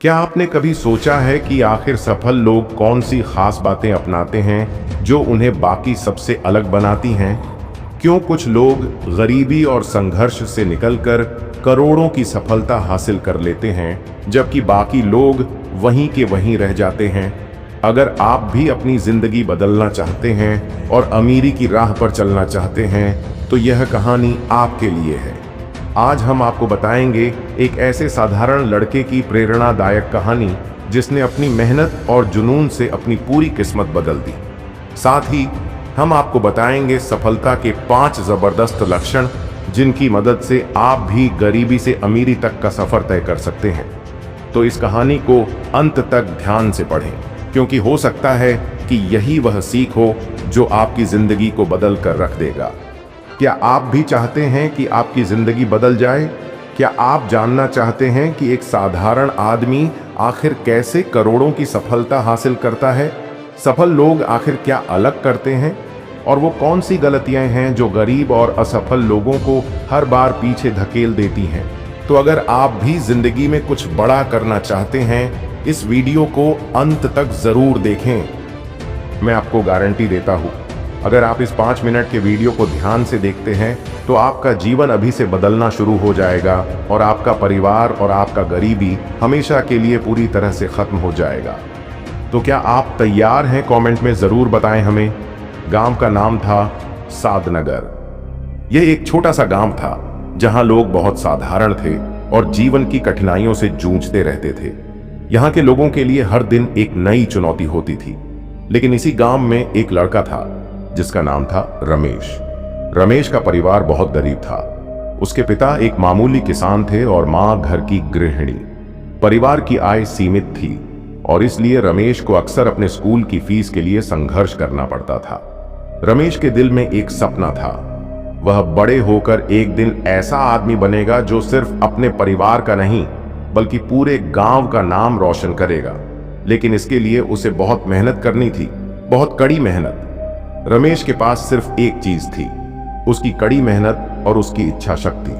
क्या आपने कभी सोचा है कि आखिर सफल लोग कौन सी खास बातें अपनाते हैं जो उन्हें बाकी सबसे अलग बनाती हैं? क्यों कुछ लोग गरीबी और संघर्ष से निकलकर करोड़ों की सफलता हासिल कर लेते हैं जबकि बाकी लोग वहीं के वहीं रह जाते हैं? अगर आप भी अपनी जिंदगी बदलना चाहते हैं और अमीरी की राह पर चलना चाहते हैं तो यह कहानी आपके लिए है। आज हम आपको बताएंगे एक ऐसे साधारण लड़के की प्रेरणादायक कहानी जिसने अपनी मेहनत और जुनून से अपनी पूरी किस्मत बदल दी। साथ ही हम आपको बताएंगे सफलता के 5 जबरदस्त लक्षण जिनकी मदद से आप भी गरीबी से अमीरी तक का सफर तय कर सकते हैं। तो इस कहानी को अंत तक ध्यान से पढ़ें, क्योंकि हो सकता है कि यही वह सीख हो जो आपकी जिंदगी को बदल कर रख देगा। क्या आप भी चाहते हैं कि आपकी जिंदगी बदल जाए? क्या आप जानना चाहते हैं कि एक साधारण आदमी आखिर कैसे करोड़ों की सफलता हासिल करता है? सफल लोग आखिर क्या अलग करते हैं और वो कौन सी गलतियां हैं जो गरीब और असफल लोगों को हर बार पीछे धकेल देती हैं? तो अगर आप भी जिंदगी में कुछ बड़ा करना चाहते हैं, इस वीडियो को अंत तक जरूर देखें। मैं आपको गारंटी देता हूं, अगर आप इस 5 मिनट के वीडियो को ध्यान से देखते हैं तो आपका जीवन अभी से बदलना शुरू हो जाएगा और आपका परिवार और आपका गरीबी हमेशा के लिए पूरी तरह से खत्म हो जाएगा। तो क्या आप तैयार हैं? कमेंट में जरूर बताएं हमें। गांव का नाम था सादनगर। यह एक छोटा सा गांव था जहां लोग बहुत साधारण थे और जीवन की कठिनाइयों से जूझते रहते थे। यहाँ के लोगों के लिए हर दिन एक नई चुनौती होती थी। लेकिन इसी गांव में एक लड़का था जिसका नाम था रमेश। रमेश का परिवार बहुत गरीब था। उसके पिता एक मामूली किसान थे और मां घर की गृहिणी। परिवार की आय सीमित थी और इसलिए रमेश को अक्सर अपने स्कूल की फीस के लिए संघर्ष करना पड़ता था। रमेश के दिल में एक सपना था। वह बड़े होकर एक दिन ऐसा आदमी बनेगा जो सिर्फ अपने परिवार का नहीं बल्कि पूरे गांव का नाम रोशन करेगा। लेकिन इसके लिए उसे बहुत मेहनत करनी थी, बहुत कड़ी मेहनत। रमेश के पास सिर्फ एक चीज थी, उसकी कड़ी मेहनत और उसकी इच्छा शक्ति।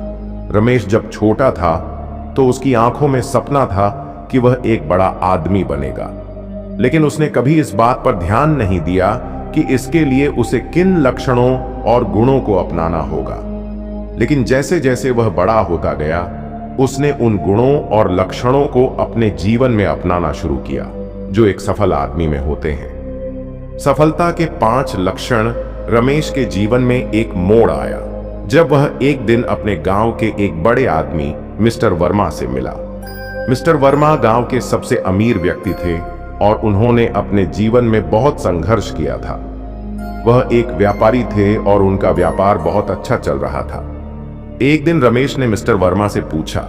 रमेश जब छोटा था तो उसकी आंखों में सपना था कि वह एक बड़ा आदमी बनेगा, लेकिन उसने कभी इस बात पर ध्यान नहीं दिया कि इसके लिए उसे किन लक्षणों और गुणों को अपनाना होगा। लेकिन जैसे जैसे वह बड़ा होता गया, उसने उन गुणों और लक्षणों को अपने जीवन में अपनाना शुरू किया जो एक सफल आदमी में होते हैं। सफलता के 5 लक्षण। रमेश के जीवन में एक मोड़ आया जब वह एक दिन अपने गांव के एक बड़े आदमी मिस्टर वर्मा से मिला। मिस्टर वर्मा गांव के सबसे अमीर व्यक्ति थे और उन्होंने अपने जीवन में बहुत संघर्ष किया था। वह एक व्यापारी थे और उनका व्यापार बहुत अच्छा चल रहा था। एक दिन रमेश ने मिस्टर वर्मा से पूछा,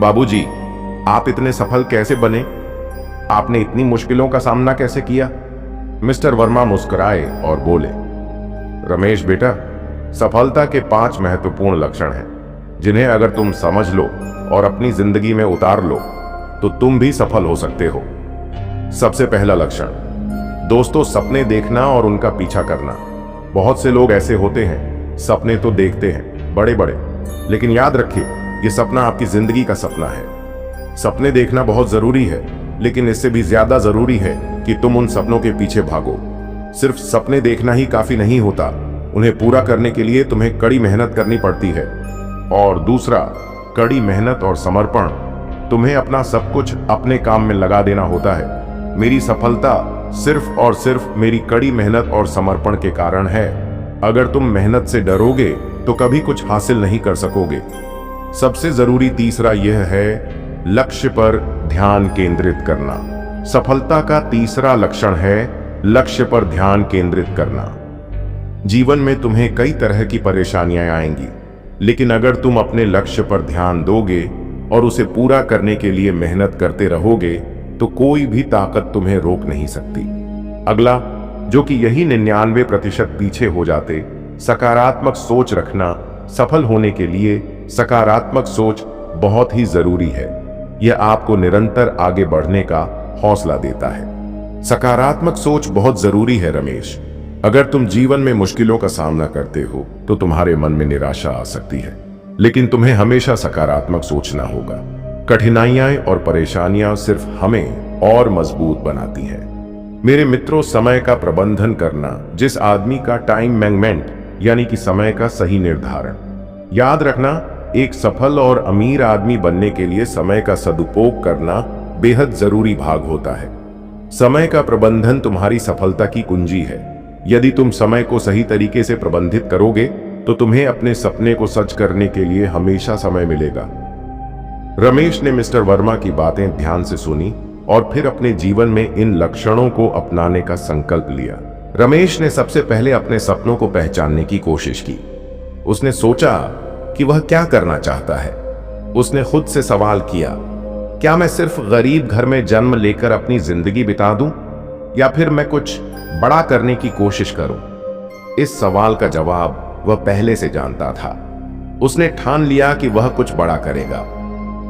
बाबूजी, आप इतने सफल कैसे बने? आपने इतनी मुश्किलों का सामना कैसे किया? मिस्टर वर्मा मुस्कुराए और बोले, रमेश बेटा, सफलता के 5 महत्वपूर्ण लक्षण हैं जिन्हें अगर तुम समझ लो और अपनी जिंदगी में उतार लो तो तुम भी सफल हो सकते हो। सबसे पहला लक्षण, दोस्तों, सपने देखना और उनका पीछा करना। बहुत से लोग ऐसे होते हैं, सपने तो देखते हैं बड़े बड़े, लेकिन याद रखिए ये सपना आपकी जिंदगी का सपना है। सपने देखना बहुत जरूरी है, लेकिन इससे भी ज्यादा जरूरी है कि तुम उन सपनों के पीछे भागो। सिर्फ सपने देखना ही काफी नहीं होता, उन्हें पूरा करने के लिए तुम्हें कड़ी मेहनत करनी पड़ती है। और दूसरा, कड़ी मेहनत और समर्पण। तुम्हें अपना सब कुछ अपने काम में लगा देना होता है। मेरी सफलता सिर्फ और सिर्फ मेरी कड़ी मेहनत और समर्पण के कारण है। अगर तुम मेहनत से डरोगे तो कभी कुछ हासिल नहीं कर सकोगे। सबसे जरूरी तीसरा यह है, लक्ष्य पर ध्यान केंद्रित करना। सफलता का तीसरा लक्षण है लक्ष्य पर ध्यान केंद्रित करना। जीवन में तुम्हें कई तरह की परेशानियां आएंगी, लेकिन अगर तुम अपने लक्ष्य पर ध्यान दोगे और उसे पूरा करने के लिए मेहनत करते रहोगे तो कोई भी ताकत तुम्हें रोक नहीं सकती। अगला, जो कि यही 99% पीछे हो जाते, सकारात्मक सोच रखना। सफल होने के लिए सकारात्मक सोच बहुत ही जरूरी है। यह आपको निरंतर आगे बढ़ने का हौसला देता है। सकारात्मक सोच बहुत जरूरी है रमेश। अगर तुम जीवन में मुश्किलों का सामना करते हो तो तुम्हारे मन में निराशा आ सकती है, लेकिन तुम्हें हमेशा सकारात्मक सोचना होगा। कठिनाइयां और परेशानियां सिर्फ हमें और मजबूत बनाती हैं। मेरे मित्रों, समय का प्रबंधन करना, जिस आदमी का टाइम मैनेजमेंट यानी कि समय का सही निर्धारण, याद रखना, एक सफल और अमीर आदमी बनने के लिए समय का सदुपयोग करना बेहद जरूरी भाग होता है। समय का प्रबंधन तुम्हारी सफलता की कुंजी है। यदि तुम समय को सही तरीके से प्रबंधित करोगे तो तुम्हें अपने सपने को सच करने के लिए हमेशा समय मिलेगा। रमेश ने मिस्टर वर्मा की बातें ध्यान से सुनी और फिर अपने जीवन में इन लक्षणों को अपनाने का संकल्प लिया। रमेश ने सबसे पहले अपने सपनों को पहचानने की कोशिश की। उसने सोचा कि वह क्या करना चाहता है। उसने खुद से सवाल किया, क्या मैं सिर्फ गरीब घर में जन्म लेकर अपनी जिंदगी बिता दूं, या फिर मैं कुछ बड़ा करने की कोशिश करूं? इस सवाल का जवाब वह पहले से जानता था। उसने ठान लिया कि वह कुछ बड़ा करेगा।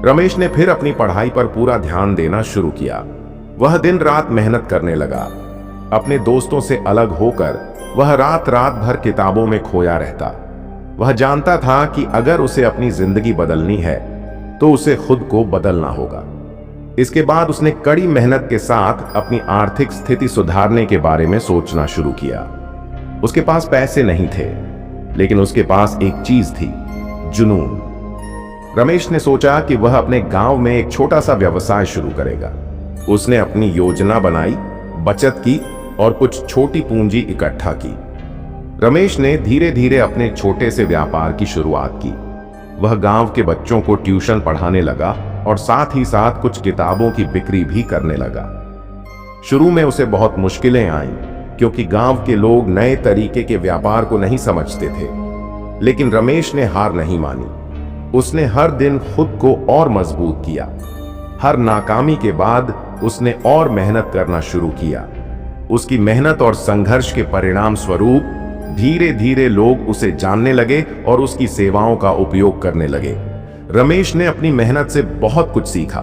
रमेश ने फिर अपनी पढ़ाई पर पूरा ध्यान देना शुरू किया। वह दिन रात मेहनत करने लगा। अपने दोस्तों से अलग होकर वह रात रात भर किताबों में खोया रहता। वह जानता था कि अगर उसे अपनी जिंदगी बदलनी है तो उसे खुद को बदलना होगा। इसके बाद उसने कड़ी मेहनत के साथ अपनी आर्थिक स्थिति सुधारने के बारे में सोचना शुरू किया। उसके पास पैसे नहीं थे, लेकिन उसके पास एक चीज थी, जुनून। रमेश ने सोचा कि वह अपने गांव में एक छोटा सा व्यवसाय शुरू करेगा। उसने अपनी योजना बनाई, बचत की और कुछ छोटी पूंजी इकट्ठा की। रमेश ने धीरे धीरे अपने छोटे से व्यापार की शुरुआत की। वह गांव के बच्चों को ट्यूशन पढ़ाने लगा और साथ ही साथ कुछ किताबों की बिक्री भी करने लगा। शुरू में उसे बहुत मुश्किलें आईं, क्योंकि गांव के लोग नए तरीके के व्यापार को नहीं समझते थे। लेकिन रमेश ने हार नहीं मानी। उसने हर दिन खुद को और मजबूत किया। हर नाकामी के बाद उसने और मेहनत करना शुरू किया। उसकी मेहनत और संघर्ष के परिणाम स्वरूप धीरे धीरे लोग उसे जानने लगे और उसकी सेवाओं का उपयोग करने लगे। रमेश ने अपनी मेहनत से बहुत कुछ सीखा।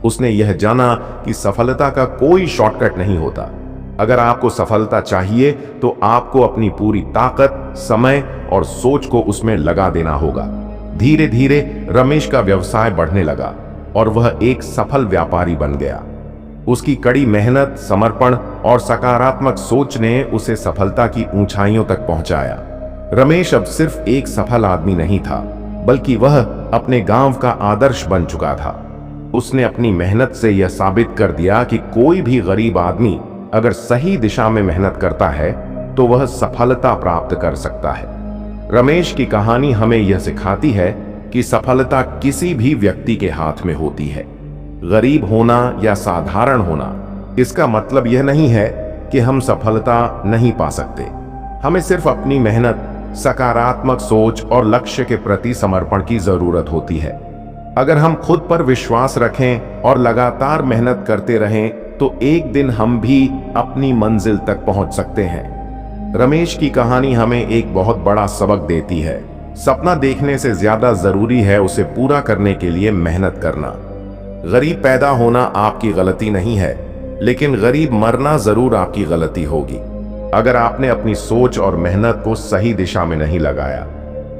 उसने यह जाना कि सफलता का कोई शॉर्टकट नहीं होता। अगर आपको सफलता चाहिए तो आपको अपनी पूरी ताकत, समय और सोच को उसमें लगा देना होगा। धीरे धीरे रमेश का व्यवसाय बढ़ने लगा और वह एक सफल व्यापारी बन गया। उसकी कड़ी मेहनत, समर्पण और सकारात्मक सोच ने उसे सफलता की ऊंचाइयों तक पहुंचाया। रमेश अब सिर्फ एक सफल आदमी नहीं था, बल्कि वह अपने गांव का आदर्श बन चुका था। उसने अपनी मेहनत से यह साबित कर दिया कि कोई भी गरीब आदमी अगर सही दिशा में मेहनत करता है तो वह सफलता प्राप्त कर सकता है। रमेश की कहानी हमें यह सिखाती है कि सफलता किसी भी व्यक्ति के हाथ में होती है। गरीब होना या साधारण होना, इसका मतलब यह नहीं है कि हम सफलता नहीं पा सकते। हमें सिर्फ अपनी मेहनत, सकारात्मक सोच और लक्ष्य के प्रति समर्पण की जरूरत होती है। अगर हम खुद पर विश्वास रखें और लगातार मेहनत करते रहें तो एक दिन हम भी अपनी मंजिल तक पहुंच सकते हैं। रमेश की कहानी हमें एक बहुत बड़ा सबक देती है। सपना देखने से ज्यादा जरूरी है उसे पूरा करने के लिए मेहनत करना। गरीब पैदा होना आपकी गलती नहीं है, लेकिन गरीब मरना जरूर आपकी गलती होगी अगर आपने अपनी सोच और मेहनत को सही दिशा में नहीं लगाया।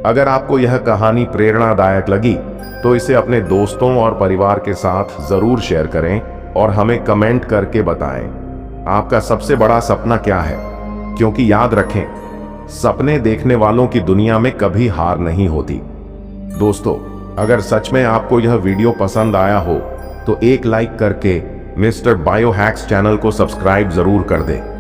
अगर आपको यह कहानी प्रेरणादायक लगी तो इसे अपने दोस्तों और परिवार के साथ जरूर शेयर करें और हमें कमेंट करके बताएं आपका सबसे बड़ा सपना क्या है, क्योंकि याद रखें, सपने देखने वालों की दुनिया में कभी हार नहीं होती। दोस्तों, अगर सच में आपको यह वीडियो पसंद आया हो तो एक लाइक करके मिस्टर बायोहैक्स चैनल को सब्सक्राइब जरूर कर दें।